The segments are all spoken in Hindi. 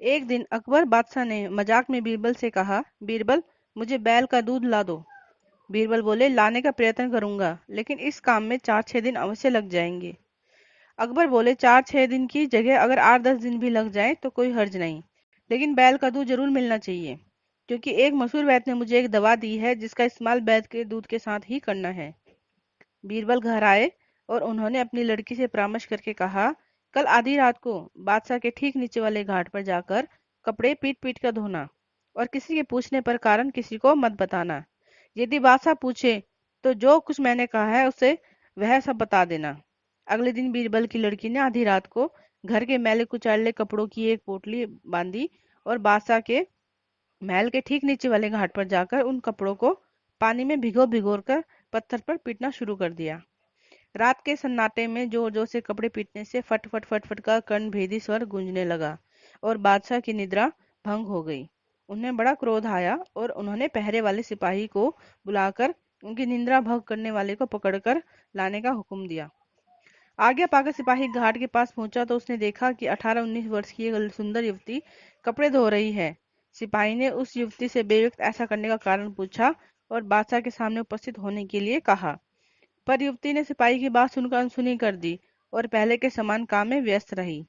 एक दिन अकबर बादशाह ने मजाक में बीरबल से कहा, बीरबल, मुझे बैल का दूध ला दो। बीरबल बोले, लाने का प्रयत्न करूंगा, लेकिन इस काम में 4-6 दिन अवश्य लग जाएंगे। अकबर बोले, 4-6 दिन की जगह अगर 8-10 दिन भी लग जाए तो कोई हर्ज नहीं, लेकिन बैल का दूध जरूर मिलना चाहिए, क्योंकि एक मशहूर वैद्य ने मुझे एक दवा दी है जिसका इस्तेमाल बैल के दूध के साथ ही करना है। बीरबल घर आए और उन्होंने अपनी लड़की से परामर्श करके कहा, कल आधी रात को बादशाह के ठीक नीचे वाले घाट पर जाकर कपड़े पीट पीट कर धोना, और किसी के पूछने पर कारण किसी को मत बताना। यदि बादशाह पूछे तो जो कुछ मैंने कहा है उसे वह सब बता देना। अगले दिन बीरबल की लड़की ने आधी रात को घर के मैले कुचैले कपड़ों की एक पोटली बांधी और बादशाह के महल के ठीक नीचे वाले घाट पर जाकर उन कपड़ों को पानी में भिगो भिगो कर पत्थर पर पीटना शुरू कर दिया। रात के सन्नाटे में जोर जोर से कपड़े पीटने से फट फट फट फट का कर्ण भेदी स्वर गूंजने लगा और बादशाह की निद्रा भंग हो गई। उन्हें बड़ा क्रोध आया और उन्होंने पहरे वाले सिपाही को बुलाकर उनकी निद्रा भंग करने वाले को पकड़कर लाने का हुक्म दिया। आज्ञा पाकर सिपाही घाट के पास पहुंचा तो उसने देखा कि 18-19 वर्ष की एक सुंदर युवती कपड़े धो रही है। सिपाही ने उस युवती से बेवक्त ऐसा करने का कारण पूछा और बादशाह के सामने उपस्थित होने के लिए कहा, पर युवती ने सिपाही की बात सुनकर अनसुनी कर दी और पहले के समान काम में व्यस्त रही।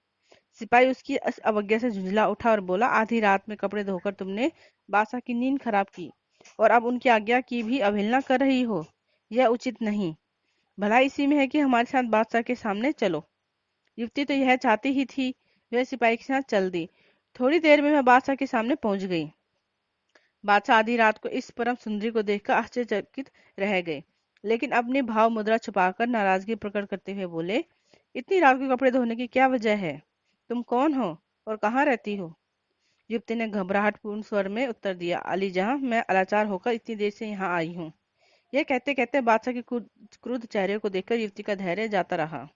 सिपाही उसकी इस अवज्ञा से झुंझला उठा और बोला, आधी रात में कपड़े धोकर तुमने बादशाह की नींद खराब की और अब उनकी आज्ञा की भी अवहेलना कर रही हो। यह उचित नहीं। भला इसी में है कि हमारे साथ बादशाह के सामने चलो। युवती तो यह चाहती ही थी। वह सिपाही के साथ चल दी। थोड़ी देर में वह बादशाह के सामने पहुंच गई। बादशाह आधी रात को इस परम सुंदरी को देखकर आश्चर्यचकित रह गए, लेकिन अपनी भाव मुद्रा छुपाकर नाराजगी प्रकट करते हुए बोले, इतनी रात को कपड़े धोने की क्या वजह है? तुम कौन हो और कहाँ रहती हो? युवती ने घबराहटपूर्ण स्वर में उत्तर दिया, अली जहां, मैं लाचार होकर इतनी देर से यहाँ आई हूँ। यह कहते कहते बादशाह के क्रुद्ध चेहरे को देखकर युवती का धैर्य जाता रहा।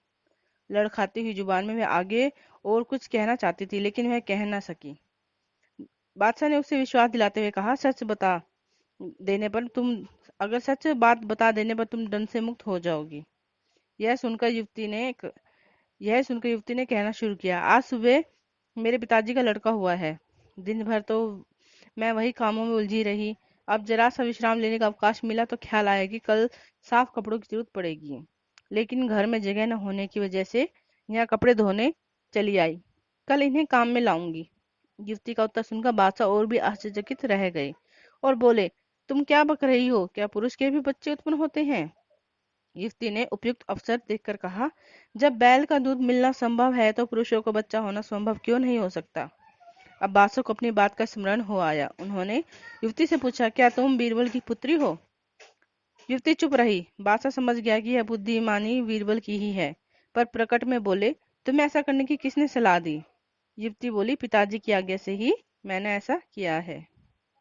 लड़खड़ाती हुई जुबान में वह आगे और कुछ कहना चाहती थी, लेकिन वह कह न सकी। बादशाह ने उसे विश्वास दिलाते हुए कहा, सच बता देने पर तुम अगर सच बात बता देने पर तुम दंड से मुक्त हो जाओगी। यह सुनकर युवती ने यह सुनकर युवती ने कहना शुरू किया, आज सुबह मेरे पिताजी का लड़का हुआ है। दिन भर तो मैं वही कामों में उलझी रही। अब जरा सा विश्राम लेने का अवकाश मिला तो ख्याल आया कि कल साफ कपड़ों की जरूरत पड़ेगी, लेकिन घर में जगह न होने की वजह से यहाँ कपड़े धोने चली आई। कल इन्हें काम में लाऊंगी। युवती का उत्तर सुनकर बादशाह और भी आश्चर्यचकित रह गए और बोले, तुम क्या बक रही हो? क्या पुरुष के भी बच्चे उत्पन्न होते हैं? युवती ने उपयुक्त अवसर देखकर कहा, जब बैल का दूध मिलना संभव है तो पुरुषों को बच्चा होना संभव क्यों नहीं हो सकता? अब बादशाह को अपनी बात का स्मरण हो आया। उन्होंने युवती से पूछा, क्या तुम बीरबल की पुत्री हो? युवती चुप रही। बादशाह समझ गया कि यह बुद्धिमानी बीरबल की ही है, पर प्रकट में बोले, तुम्हें ऐसा करने की किसने सलाह दी? युवती बोली, पिताजी की आज्ञा से ही मैंने ऐसा किया है।